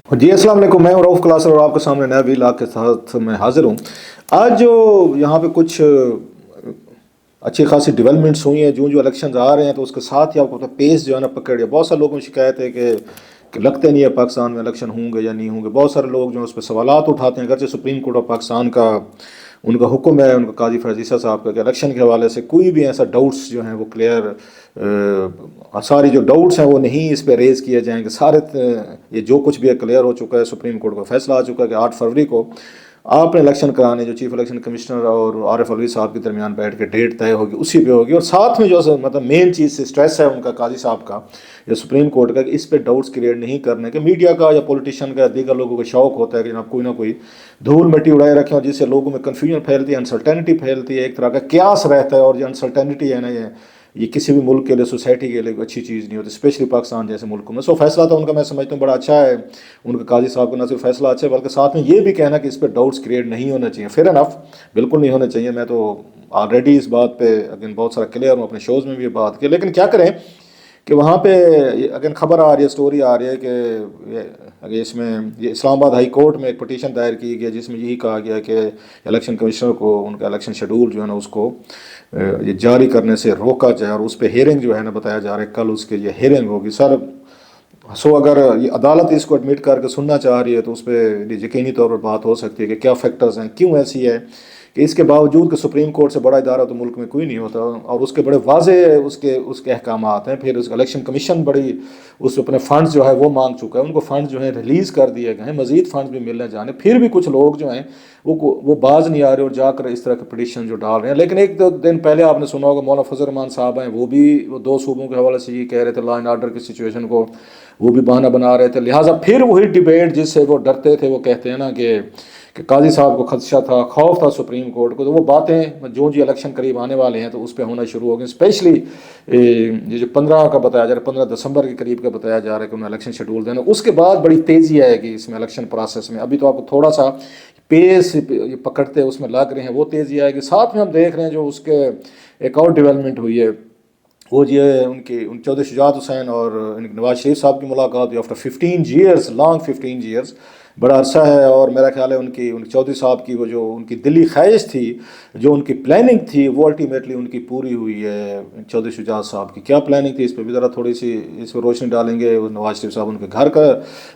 جی السلام علیکم، میں رؤف کلاسر اور آپ کے سامنے نیا ویلاگ کے ساتھ میں حاضر ہوں۔ آج جو یہاں پہ کچھ اچھی خاصی ڈیولپمنٹس ہوئی ہیں، جو الیکشنز آ رہے ہیں تو اس کے ساتھ ہی آپ کو پیس جو ہے نا پکڑ گیا۔ بہت سارے لوگوں کی شکایت ہے کہ لگتے نہیں ہے پاکستان میں الیکشن ہوں گے یا نہیں ہوں گے۔ بہت سارے لوگ جو ہیں اس پہ سوالات اٹھاتے ہیں، اگرچہ سپریم کورٹ آف پاکستان کا ان کا حکم ہے، ان کا قاضی فیاض عیسیٰ صاحب کا، کہ الیکشن کے حوالے سے کوئی بھی ایسا ڈاؤٹس جو ہیں وہ کلیئر، ساری جو ڈاؤٹس ہیں وہ نہیں اس پہ ریز کیے جائیں گے سارے۔ یہ جو کچھ بھی ہے کلیئر ہو چکا ہے، سپریم کورٹ کا فیصلہ آ چکا ہے کہ 8 فروری کو آپ نے الیکشن کرانے، جو چیف الیکشن کمشنر اور عارف الوی صاحب کے درمیان بیٹھ کے ڈیٹ طے ہوگی اسی پہ ہوگی۔ اور ساتھ میں جو مطلب مین چیز سے اسٹریس ہے ان کا قاضی صاحب کا یا سپریم کورٹ کا، کہ اس پہ ڈاؤٹس کریٹ نہیں کرنے کے میڈیا کا یا پولیٹیشین کا یا دیگر لوگوں کا شوق ہوتا ہے کہ جناب کوئی نہ کوئی دھول مٹی اڑائے رکھیں، اور جس سے لوگوں میں کنفیوژن پھیلتی ہے، انسرٹینٹی پھیلتی ہے، ایک طرح کا قیاس رہتا ہے۔ اور جو انسرٹینٹی ہے نا، یہ کسی بھی ملک کے لیے، سوسائٹی کے لیے اچھی چیز نہیں ہوتی، اسپیشلی پاکستان جیسے ملکوں میں۔ سو فیصلہ تو ان کا میں سمجھتا ہوں بڑا اچھا ہے، ان کا قاضی صاحب کا نہ صرف فیصلہ اچھا ہے بلکہ ساتھ میں یہ بھی کہنا کہ اس پہ ڈاؤٹس کریٹ نہیں ہونا چاہیے۔ فیئر انف، بالکل نہیں ہونے چاہیے۔ میں تو آلریڈی اس بات پہ اگین بہت سارا کلیئر ہوں، اپنے شوز میں بھی یہ بات کی، لیکن کیا کریں کہ وہاں پہ اگین خبر آ رہی ہے، اسٹوری آ رہی ہے کہ اگر اس میں یہ اسلام آباد ہائی کورٹ میں ایک پٹیشن دائر کی گئی جس میں یہی کہا گیا کہ الیکشن کمشنر کو ان کا الیکشن شیڈول جو ہے نا اس کو یہ جاری کرنے سے روکا جائے، اور اس پہ ہیئرنگ جو ہے نا بتایا جا رہا ہے کل اس کے یہ ہیئرنگ ہوگی سر۔ سو اگر یہ عدالت اس کو ایڈمٹ کر کے سننا چاہ رہی ہے تو اس پہ یقینی طور پر بات ہو سکتی ہے کہ کیا فیکٹرز ہیں، کیوں ایسی ہے کہ اس کے باوجود کہ سپریم کورٹ سے بڑا ادارہ تو ملک میں کوئی نہیں ہوتا، اور اس کے بڑے واضح اس کے احکامات ہیں۔ پھر اس الیکشن کمیشن بڑی اس اپنے فنڈز جو ہے وہ مانگ چکا ہے، ان کو فنڈز جو ہیں ریلیز کر دیے گئے ہیں، مزید فنڈز بھی ملنے جانے، پھر بھی کچھ لوگ جو ہیں وہ باز نہیں آ رہے اور جا کر اس طرح کے پٹیشن جو ڈال رہے ہیں۔ لیکن ایک دو دن پہلے آپ نے سنا ہوگا مولانا فضل الرحمان صاحب ہیں، وہ بھی وہ 2 صوبوں کے حوالے سے یہ کہہ رہے تھے، لا اینڈ آرڈر کی سچویشن کو وہ بھی بہانہ بنا رہے تھے، لہٰذا پھر وہی ڈیبیٹ جس سے وہ ڈرتے تھے، وہ کہتے ہیں نا کہ قاضی صاحب کو خدشہ تھا، خوف تھا سپریم کورٹ کو، تو وہ باتیں جو الیکشن قریب آنے والے ہیں تو اس پہ ہونا شروع ہو گئی۔ اسپیشلی یہ جو 15 کا بتایا جا رہا ہے، 15 دسمبر کے قریب کا بتایا جا رہا ہے کہ انہیں الیکشن شیڈول دینا، اس کے بعد بڑی تیزی آئے گی اس میں الیکشن پروسیس میں۔ ابھی تو آپ کو تھوڑا سا پیس پکڑتے اس میں لگ رہے ہیں، وہ تیزی آئے گی۔ ساتھ میں ہم دیکھ رہے ہیں جو اس کے ایک اور ڈیولپمنٹ ہوئی ہے، وہ یہ ان چودھری شجاعت حسین اور نواز شریف صاحب کی ملاقات ہوئی آفٹر 15 ایئرس، لانگ 15 ایئرس، بڑا عرصہ ہے۔ اور میرا خیال ہے ان چودھری صاحب کی وہ جو ان کی دلی خواہش تھی، جو ان کی پلاننگ تھی، وہ الٹیمیٹلی ان کی پوری ہوئی ہے۔ چودھری شجاعت صاحب کی کیا پلاننگ تھی اس پہ بھی ذرا تھوڑی سی اس پہ روشنی ڈالیں گے۔ نواز شریف صاحب ان کے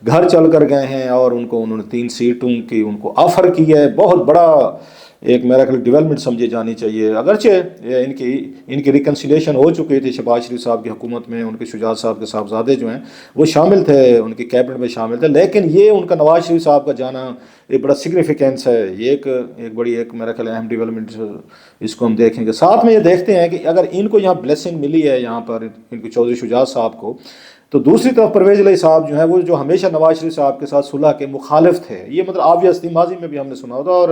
گھر چل کر گئے ہیں اور انہوں نے 3 سیٹوں کی ان کو آفر کی ہے، بہت بڑا ایک میرا خیال ڈیولپمنٹ سمجھی جانی چاہیے۔ اگرچہ ان کی ریکنسیلیشن ہو چکی تھی شہباز شریف صاحب کی حکومت میں، ان کے شجاعت صاحب کے صاحبزادے جو ہیں وہ شامل تھے، ان کی کیبنٹ میں شامل تھے، لیکن یہ ان کا نواز شریف صاحب کا جانا ایک بڑا سگنیفیکینس ہے، یہ ایک بڑی میرا خیال اہم ڈیولپمنٹ اس کو ہم دیکھیں گے۔ ساتھ میں یہ دیکھتے ہیں کہ اگر ان کو یہاں بلیسنگ ملی ہے، یہاں پر ان کے چودھری شجاعت صاحب کو، تو دوسری طرف پرویز الہی صاحب جو ہیں وہ جو ہمیشہ نواز شریف صاحب کے ساتھ صلح کے مخالف تھے، یہ مطلب آبویس تھی، ماضی میں بھی ہم نے سنا ہوتا، اور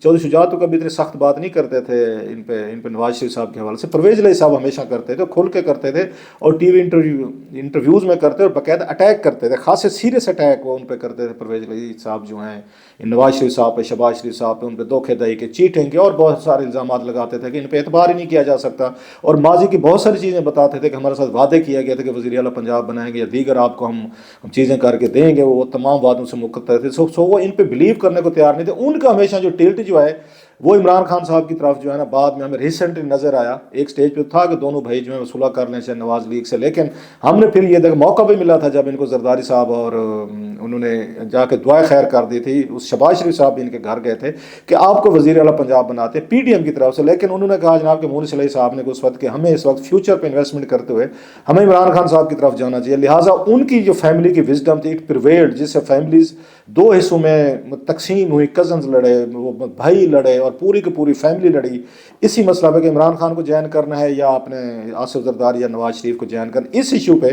چودھری شجاعت تو کبھی اتنی سخت بات نہیں کرتے تھے ان پہ نواز شریف صاحب کے حوالے سے۔ پرویز الہی صاحب ہمیشہ کرتے تھے، کھل کے کرتے تھے، اور ٹی وی انٹرویوز میں کرتے اور باقاعدہ اٹیک کرتے تھے، خاصے سیریس اٹیک وہ ان پہ کرتے تھے پرویز الہی صاحب جو ہیں نواز شریف صاحب پہ، شہباز شریف صاحب پہ، ان پہ دھوکے دہی کے، چیٹنگ کے اور بہت سارے الزامات لگاتے تھے کہ ان پہ اعتبار ہی نہیں کیا جا سکتا، اور ماضی کی بہت ساری چیزیں بتاتے تھے کہ ہمارے ساتھ وعدے کیا گیا تھا کہ وزیر اعلیٰ پنجاب بنائیں گے یا دیگر آپ کو ہم چیزیں کر کے دیں گے، وہ تمام وعدوں سے مقطع تھے۔ سو وہ ان پہ بلیو کرنے کو تیار نہیں تھے۔ ان کا ہمیشہ جو ٹلٹ جو ہے وہ عمران خان صاحب کی طرف جو ہے نا، بعد میں ہمیں ریسنٹلی نظر آیا، ایک سٹیج پہ تھا کہ دونوں بھائی جو ہیں صلح کر لیں چاہے نواز لیگ سے، لیکن ہم نے پھر یہ دیکھا موقع بھی ملا تھا جب ان کو زرداری صاحب اور انہوں نے جا کے دعائیں خیر کر دی تھی، اس شہباز شریف صاحب بھی ان کے گھر گئے تھے کہ آپ کو وزیر اعلیٰ پنجاب بناتے ہیں پی ڈی ایم کی طرف سے، لیکن انہوں نے کہا جناب کہ مونس علیہ صاحب نے اس وقت کہ ہمیں اس وقت فیوچر پہ انویسٹمنٹ کرتے ہوئے ہمیں عمران خان صاحب کی طرف جانا چاہیے، لہٰذا ان کی جو فیملی کی وزڈم تھی اٹ پریویلڈ، جس سے فیملیز 2 حصوں میں تقسیم ہوئی، کزنز لڑے، وہ بھائی لڑے، اور پوری کی پوری فیملی لڑی اسی مسئلہ پہ کہ عمران خان کو جوائن کرنا ہے یا اپنے آصف زرداری یا نواز شریف کو جوائن کرنا، اس ایشو پہ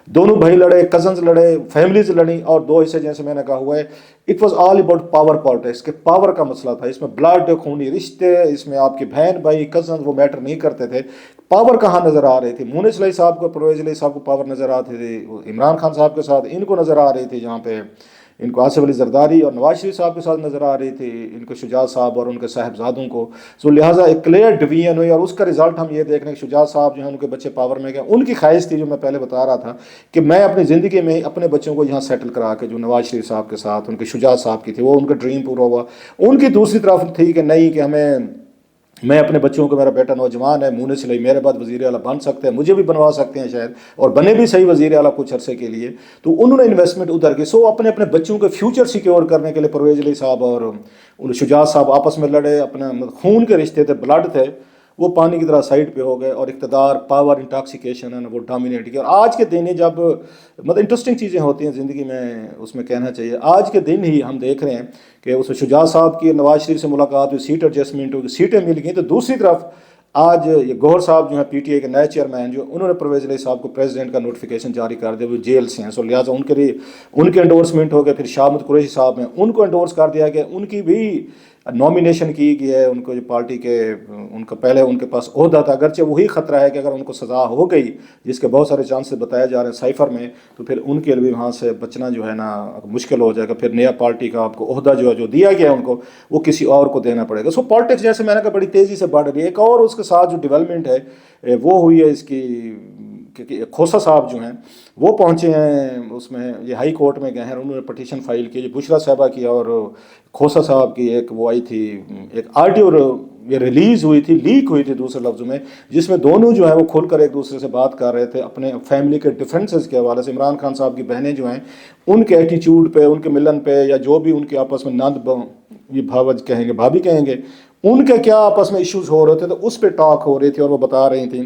دونوں بھائی لڑے، کزنز لڑے، فیملیز لڑیں، اور 2 حصے جیسے میں نے کہا ہوا ہے، it was all about power politics, کہ پاور کا مسئلہ تھا، اس میں بلڈ خونی رشتے، اس میں آپ کی بہن بھائی کزنز وہ میٹر نہیں کرتے تھے، پاور کہاں نظر آ رہی تھی؟ مونس علیہ صاحب کو، پرویز الہی صاحب کو پاور نظر آتی تھی، عمران خان صاحب کے ساتھ ان کو نظر آ رہی تھی، جہاں پہ ان کو آصف علی زرداری اور نواز شریف صاحب کے ساتھ نظر آ رہی تھی، ان کو شجاعت صاحب اور ان کے صاحبزادوں کو. سو لہٰذا ایک کلیئر ڈویژن ہوئی، اور اس کا رزلٹ ہم یہ دیکھ رہے ہیں کہ شجاعت صاحب جو ہیں ان کے بچے پاور میں گئے. ان کی خواہش تھی جو میں پہلے بتا رہا تھا کہ میں اپنی زندگی میں اپنے بچوں کو یہاں سیٹل کرا کے، جو نواز شریف صاحب کے ساتھ ان کے شجاعت صاحب کی تھی، وہ ان کا ڈریم پورا ہوا. ان کی دوسری طرف تھی کہ نہیں، کہ میں اپنے بچوں کو، میرا بیٹا نوجوان ہے، منہ نے سلائی میرے بعد وزیر اعلیٰ بن سکتے ہیں، مجھے بھی بنوا سکتے ہیں شاید، اور بنے بھی صحیح وزیر اعلیٰ کچھ عرصے کے لیے. تو انہوں نے انویسٹمنٹ ادھر کی. سو اپنے بچوں کے فیوچر سیکیور کرنے کے لیے پرویز علی صاحب اور شجاعت صاحب آپس میں لڑے. اپنے خون کے رشتے تھے، بلڈ تھے، وہ پانی کی طرح سائڈ پہ ہو گئے، اور اقتدار، پاور، انٹاکسیکیشن ہے نا، وہ ڈومینیٹ کیا. اور آج کے دن ہی جب انٹرسٹنگ چیزیں ہوتی ہیں زندگی میں، اس میں کہنا چاہیے، آج کے دن ہی ہم دیکھ رہے ہیں کہ اس شجاعت صاحب کی نواز شریف سے ملاقات ہوئی، سیٹ ایڈجسٹمنٹ ہوئی، سیٹیں مل گئیں. تو دوسری طرف آج یہ گوہر صاحب جو ہیں پی ٹی اے کے نئے چیئرمین، جو انہوں نے پرویز علیہ صاحب کو پریزیڈنٹ کا نوٹیفیکیشن جاری کر دیا، وہ جیل سے ہیں. سو لہٰذا ان کے لیے ان کے انڈورسمنٹ ہو گئے. پھر شاہ محمود قریشی صاحب ہیں، ان کو انڈورس کر دیا گیا، ان کی بھی نامینیشن کی گئی ہے. ان کو جو پارٹی کے، ان کا پہلے ان کے پاس عہدہ تھا، اگرچہ وہی خطرہ ہے کہ اگر ان کو سزا ہو گئی، جس کے بہت سارے چانسز بتائے جا رہے ہیں سائفر میں، تو پھر ان کے لیے وہاں سے بچنا جو ہے نا مشکل ہو جائے گا. پھر نیا پارٹی کا آپ کو عہدہ جو ہے، جو دیا گیا ہے ان کو، وہ کسی اور کو دینا پڑے گا. سو پالیٹکس جیسے میں نے کہا بڑی تیزی سے بڑھ رہی ہے. ایک اور اس کے ساتھ جو ڈیولپمنٹ ہے وہ ہوئی ہے اس کی، کہ کھوسا صاحب جو ہیں وہ پہنچے ہیں اس میں، یہ ہائی کورٹ میں گئے ہیں، انہوں نے پٹیشن فائل کی، جو بشرا صاحبہ کی اور کھوسا صاحب کی ایک وہ آئی تھی، ایک آڈیو یہ ریلیز ہوئی تھی، لیک ہوئی تھی دوسرے لفظوں میں، جس میں دونوں جو ہیں وہ کھل کر ایک دوسرے سے بات کر رہے تھے اپنے فیملی کے ڈفرینسز کے حوالے سے. عمران خان صاحب کی بہنیں جو ہیں، ان کے ایٹیچیوڈ پہ، ان کے ملن پہ، یا جو بھی ان کے آپس میں یہ بھاوج کہیں گے، بھابھی کہیں گے، ان کے کیا آپس میں ایشوز ہو رہے تھے، تو اس پہ ٹاک ہو رہی تھی. اور وہ بتا رہی تھیں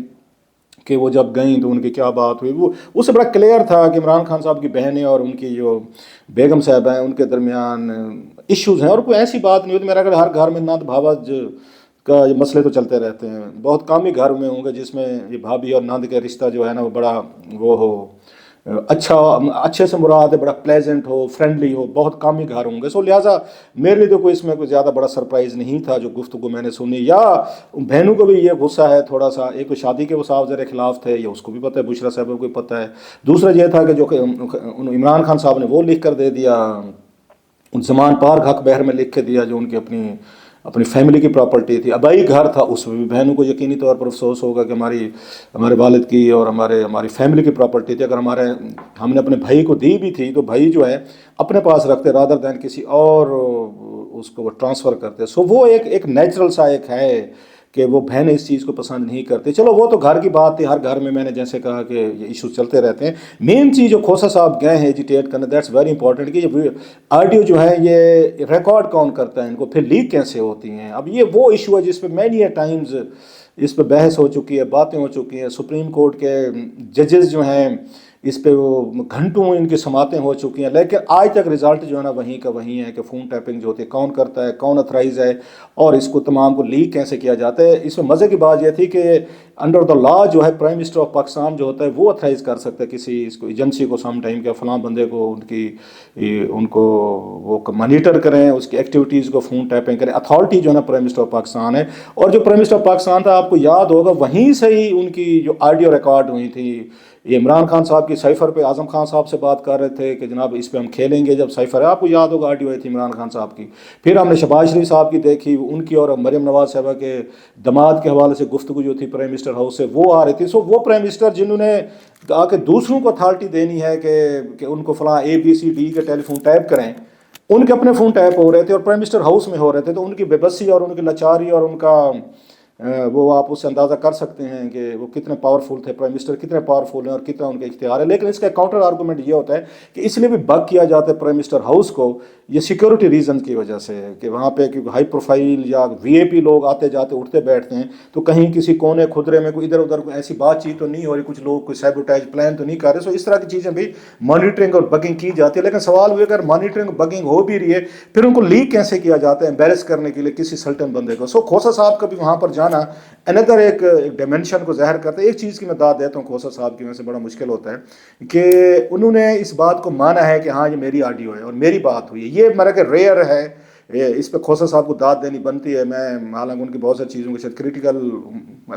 کہ وہ جب گئیں تو ان کی کیا بات ہوئی. وہ اس سے بڑا کلیئر تھا کہ عمران خان صاحب کی بہنیں اور ان کی جو بیگم صاحب ہیں، ان کے درمیان ایشوز ہیں. اور کوئی ایسی بات نہیں ہوتی، میرا اگر ہر گھر میں نند بھاوج کا یہ مسئلے تو چلتے رہتے ہیں. بہت کم ہی گھر میں ہوں گے جس میں یہ بھابھی اور نند کا رشتہ جو ہے نا وہ بڑا وہ ہو، اچھے سے مراد ہے، بڑا پلیزنٹ ہو، فرینڈلی ہو. بہت کم ہی گھر ہوں گے. سو لہٰذا میرے لیے تو کوئی اس میں کوئی زیادہ بڑا سرپرائز نہیں تھا جو گفتگو میں نے سنی. یا بہنوں کو بھی یہ غصہ ہے تھوڑا سا، ایک تو شادی کے وہ صاحب زیر خلاف تھے، یہ اس کو بھی پتہ ہے، بشرا صاحب کو بھی پتہ ہے. دوسرا یہ تھا کہ جو عمران خان صاحب نے وہ لکھ کر دے دیا، زمان پارک حق بہر میں لکھ کے دیا، جو ان کی اپنی فیملی کی پراپرٹی تھی. آبائی گھر تھا، اس میں بھی بہنوں کو یقینی طور پر افسوس ہوگا کہ ہمارے والد کی اور ہماری فیملی کی پراپرٹی تھی. اگر ہم نے اپنے بھائی کو دی بھی تھی تو بھائی جو ہے اپنے پاس رکھتے رادر دین کسی اور اس کو وہ ٹرانسفر کرتے. سو وہ ایک نیچرل سا ایک ہے کہ وہ بہنیں اس چیز کو پسند نہیں کرتی. چلو وہ تو گھر کی بات تھی، ہر گھر میں نے جیسے کہا کہ یہ ایشو چلتے رہتے ہیں. مین چیز جو کھوسا صاحب گئے ہیں ایجیٹیٹ کرنے، دیٹس ویری امپورٹنٹ، کہ یہ آڈیو جو ہے یہ ریکارڈ کون کرتا ہے ان کو، پھر لیک کیسے ہوتی ہیں. اب یہ وہ ایشو ہے جس پہ مینی ٹائمز اس پہ بحث ہو چکی ہے، باتیں ہو چکی ہیں. سپریم کورٹ کے ججز جو ہیں اس پہ وہ گھنٹوں ان کی سماعتیں ہو چکی ہیں، لیکن آج تک رزلٹ جو ہے نا وہیں کا وہیں ہے کہ فون ٹیپنگ جو ہوتی ہے کون کرتا ہے، کون اتھرائز ہے، اور اس کو تمام کو لیک کیسے کیا جاتا ہے. اس میں مزے کی بات یہ تھی کہ انڈر دا لا جو ہے پرائم منسٹر آف پاکستان جو ہوتا ہے وہ اتھرائز کر سکتا ہے کسی اس کو ایجنسی کو سم ٹائم، کہ فلاں بندے کو ان کو وہ مانیٹر کریں، اس کی ایکٹیویٹیز کو فون ٹیپنگ کریں. اتھارٹی جو ہے نا پرائم منسٹر آف پاکستان ہے. اور جو پرائم منسٹر آف پاکستان تھا، آپ کو یاد ہوگا، وہیں سے ہی ان کی جو آڈیو ریکارڈ ہوئی تھی. یہ عمران خان صاحب کی سائفر پہ اعظم خان صاحب سے بات کر رہے تھے کہ جناب اس پہ ہم کھیلیں گے. جب سائفر ہے، آپ کو یاد ہوگا آڈیو آئی تھی عمران خان صاحب کی. پھر ہم نے شہباز شریف صاحب کی دیکھی، ان کی اور مریم نواز صاحبہ کے دماد کے حوالے سے گفتگو جو تھی پرائم منسٹر ہاؤس سے، وہ آ رہی تھی. سو وہ پرائم منسٹر جنہوں نے کہا کہ دوسروں کو اتھارٹی دینی ہے کہ ان کو فلاں ABCD کے ٹیلی فون ٹیپ کریں، ان کے اپنے فون ٹیپ ہو رہے تھے اور پرائم منسٹر ہاؤس میں ہو رہے تھے. تو ان کی بے بسی اور ان کی لاچاری اور ان کا وہ آپ اس سے اندازہ کر سکتے ہیں کہ وہ کتنے پاورفل تھے، پرائم منسٹر کتنے پاورفل ہیں اور کتنا ان کا اختیار ہے. لیکن اس کا کاؤنٹر آرگومنٹ یہ ہوتا ہے کہ اس لیے بھی بگ کیا جاتا ہے پرائم منسٹر ہاؤس کو، یہ سیکورٹی ریزن کی وجہ سے، کہ وہاں پہ ہائی پروفائل یا VIP لوگ آتے جاتے اٹھتے بیٹھتے ہیں، تو کہیں کسی کونے خدرے میں کوئی ادھر ادھر کوئی ایسی بات چیت تو نہیں ہو رہی، کچھ لوگ کوئی سیبوٹیج پلان تو نہیں کر رہے. سو اس طرح کی چیزیں بھی مانیٹرنگ اور بگنگ کی جاتی ہے. لیکن سوال ہوئے اگر مانیٹرنگ بگنگ ہو بھی رہی ہے، پھر ان کو لیک کیسے کیا جاتا ہے امبیرس کرنے کے لیے کسی سلطن بندے کو. سو کھوسا صاحب کا بھی وہاں پر جانا اندر ایک ڈائمنشن کو ظاہر کرتا ہے. ایک چیز کی میں داد دیتا ہوں کھوسا صاحب کی وجہ سے بڑا مشکل ہوتا ہے کہ انہوں نے اس بات کو مانا ہے کہ ہاں یہ میری آڈیو ہے اور میری بات ہوئی ہے. یہ میرا کہ ریئر ہے اس پہ کھوسا صاحب کو داد دینی بنتی ہے. میں حالانکہ ان کی بہت ساری چیزوں کے شاید کریٹیکل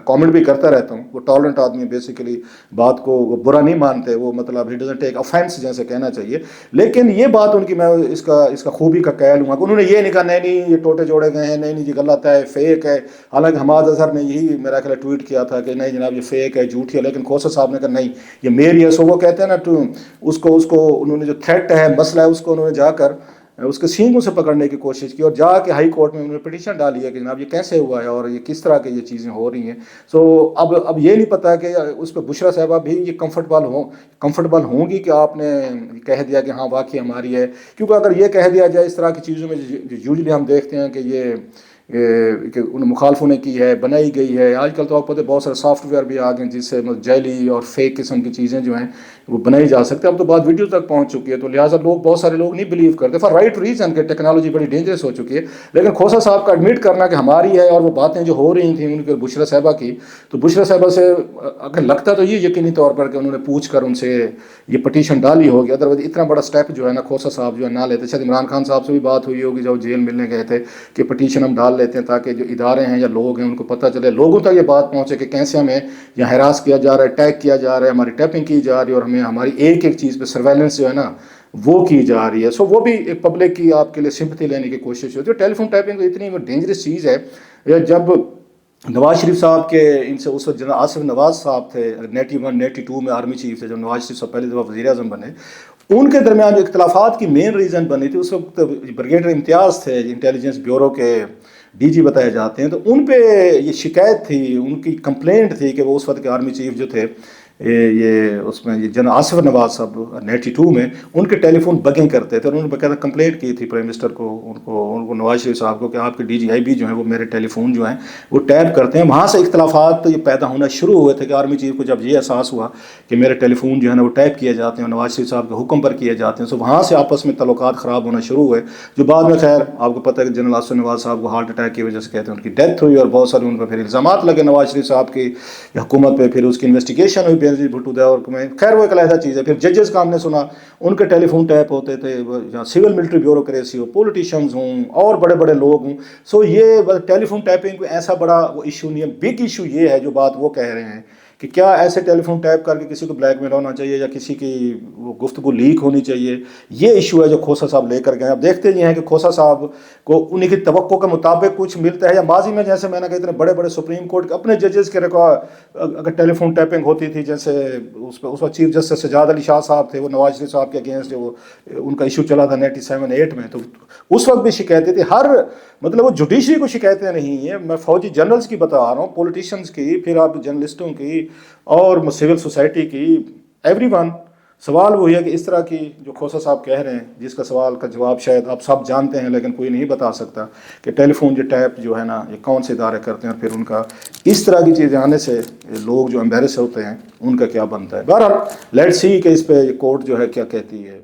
کامنٹ بھی کرتا رہتا ہوں. وہ ٹالرنٹ آدمی ہے بیسیکلی, بات کو وہ برا نہیں مانتے, وہ مطلب ہی ڈزنٹ ٹیک آفینس جیسے کہنا چاہیے. لیکن یہ بات ان کی میں اس کا خوبی کا قائل ہوں کہ انہوں نے یہ نہیں کہا نہیں نہیں یہ ٹوٹے جوڑے گئے ہیں, نہیں نہیں یہ غلط ہے, فیک ہے. حالانکہ حماد اظہر نے یہی میرا خیال ٹویٹ کیا تھا کہ نہیں جناب یہ فیک ہے, جھوٹی ہے, لیکن کھوسا صاحب نے کہا نہیں یہ میری ہے. سو وہ کہتے ہیں نا اس کو انہوں نے جو تھریٹ ہے, مسئلہ ہے, اس کو انہوں نے جا کر اس کے سینگوں سے پکڑنے کی کوشش کی اور جا کے ہائی کورٹ میں انہوں نے پٹیشن ڈالی ہے کہ جناب یہ کیسے ہوا ہے اور یہ کس طرح کے یہ چیزیں ہو رہی ہیں. سو اب یہ نہیں پتا کہ اس پہ بشرا صاحبہ بھی یہ کمفرٹیبل ہوں گی کہ آپ نے کہہ دیا کہ ہاں واقعی ہماری ہے. کیونکہ اگر یہ کہہ دیا جائے اس طرح کی چیزوں میں یوزلی ہم دیکھتے ہیں کہ یہ کہ ان مخالفوں نے کی ہے, بنائی گئی ہے. آج کل تو آپ پتہ بہت سارے سافٹ ویئر بھی آ گئے ہیں جس سے جیلی اور فیک قسم کی چیزیں جو ہیں وہ بنائی جا سکتے ہیں. اب تو بات ویڈیو تک پہنچ چکی ہے, تو لہٰذا بہت سارے لوگ نہیں بلیو کرتے فار رائٹ ریزن کہ ٹیکنالوجی بڑی ڈینجرس ہو چکی ہے. لیکن کھوسا صاحب کا ایڈمٹ کرنا کہ ہماری ہے اور وہ باتیں جو ہو رہی تھیں ان کے بشرا صاحبہ کی, تو بشرا صاحبہ سے اگر لگتا تو یہ یقینی طور پر کہ انہوں نے پوچھ کر ان سے یہ پٹیشن ڈالی ہوگی. ادروائز اتنا بڑا سٹیپ جو ہے نا کھوسا صاحب جو ہے نہ لیتے. شاید عمران خان صاحب سے بھی بات ہوئی ہوگی جب جیل ملنے گئے تھے کہ پٹیشن ہم ڈال لیتے ہیں تاکہ جو ادارے ہیں یا لوگ ہیں ان کو پتہ چلے, لوگوں تک یہ بات پہنچے کہ کیسے ہمیں یا ہراس کیا جا رہا ہے, ٹیگ کیا جا رہا ہے, ہماری ٹیپنگ کی جا رہی ہے اور ہمیں ہماری ایک ایک چیز پہ سرویلنس جو ہے نا وہ کی جا رہی ہے. سو وہ بھی ایک پبلک کی آپ کے لیے سمپتھی لینے کی کوشش ہوتی ہے. ٹیلی فون ٹیپنگ اتنی ڈینجرس چیز ہے. جب نواز شریف صاحب کے ان سے اس وقت جنرل آصف نواز صاحب تھے 91 92 میں آرمی چیف تھے, جب نواز شریف صاحب پہلی دفعہ وزیر اعظم بنے, ان کے درمیان جو اختلافات کی مین ریزن بنی تھی اس وقت بریگیڈیئر امتیاز تھے انٹیلیجنس بیورو کے ڈی جی بتائے جاتے ہیں. تو ان پہ یہ شکایت تھی, ان کی کمپلینٹ تھی کہ وہ اس وقت کے آرمی چیف جو تھے یہ اس میں یہ جنرل آصف نواز صاحب 92 میں ان کے ٹیلی فون بگنگ کرتے تھے. اور انہوں نے باقاعدہ کمپلینٹ کی تھی پرائم منسٹر کو, ان کو نواز شریف صاحب کو کہ آپ کے ڈی جی آئی بی جو ہیں وہ میرے ٹیلی فون جو ہیں وہ ٹیپ کرتے ہیں. وہاں سے اختلافات یہ پیدا ہونا شروع ہوئے تھے کہ آرمی چیف کو جب یہ احساس ہوا کہ میرے ٹیلی فون جو ہے نا وہ ٹیپ کیے جاتے ہیں, نواز شریف صاحب کے حکم پر کیے جاتے ہیں. سو وہاں سے آپس میں تعلقات خراب ہونا شروع ہوئے, جو بعد میں خیر آپ کو پتہ ہے کہ جنرل آصف نواز صاحب کو ہارٹ اٹیک کی وجہ سے کہتے ہیں ان کی ڈیتھ ہوئی, اور بہت سارے ان پر پھر الزامات لگے نواز شریف صاحب کی حکومت پہ. پھر اس کی انویسٹیگیشن ہوئی بینظیر بھٹو دور میں, خیر وہ ایک علیحدہ چیز ہے. پھر ججز کا ہم نے سنا ان کے ٹیلی فون ٹیپ ہوتے تھے, جہاں سول ملٹری بیوروکریسی ہو, پولیٹیشینز ہوں اور بڑے بڑے لوگ ہوں. سو یہ ٹیلی فون ٹیپنگ کوئی ایسا بڑا وہ ایشو نہیں ہے. بگ ایشو یہ ہے جو بات وہ کہہ رہے ہیں کہ کیا ایسے ٹیلی فون ٹیپ کر کے کسی کو بلیک میل ہونا چاہیے یا کسی کی وہ گفتگو لیک ہونی چاہیے. یہ ایشو ہے جو کھوسا صاحب لے کر گئے. اب دیکھتے یہ ہیں کہ کھوسا صاحب کو انہیں کی توقع کے مطابق کچھ ملتا ہے, یا ماضی میں جیسے میں نے کہا اتنے بڑے بڑے سپریم کورٹ کے اپنے ججز کے ریکارڈ اگر ٹیلی فون ٹیپنگ ہوتی تھی, جیسے اس وقت چیف جسٹس سجاد علی شاہ صاحب تھے, وہ نواز شریف صاحب کے اگینسٹ وہ ان کا ایشو چلا تھا 97-8 میں, تو اس وقت بھی شکایتیں تھی. ہر مطلب وہ جوڈیشری کو شکایتیں نہیں ہیں, میں فوجی جنرلز کی بتا رہا ہوں, پولیٹیشنز کی, پھر آپ جرنلسٹوں کی اور سول سوسائٹی کی, ایوری ون. سوال وہی ہے کہ اس طرح کی جو کھوسا صاحب کہہ رہے ہیں, جس کا سوال کا جواب شاید آپ سب جانتے ہیں لیکن کوئی نہیں بتا سکتا کہ ٹیلی فون جو ٹیپ جو ہے نا یہ کون سے ادارے کرتے ہیں, اور پھر ان کا اس طرح کی چیزیں آنے سے لوگ جو امبیرس ہوتے ہیں ان کا کیا بنتا ہے. بہرحال لیٹس سی کہ اس پہ کورٹ جو ہے کیا کہتی ہے.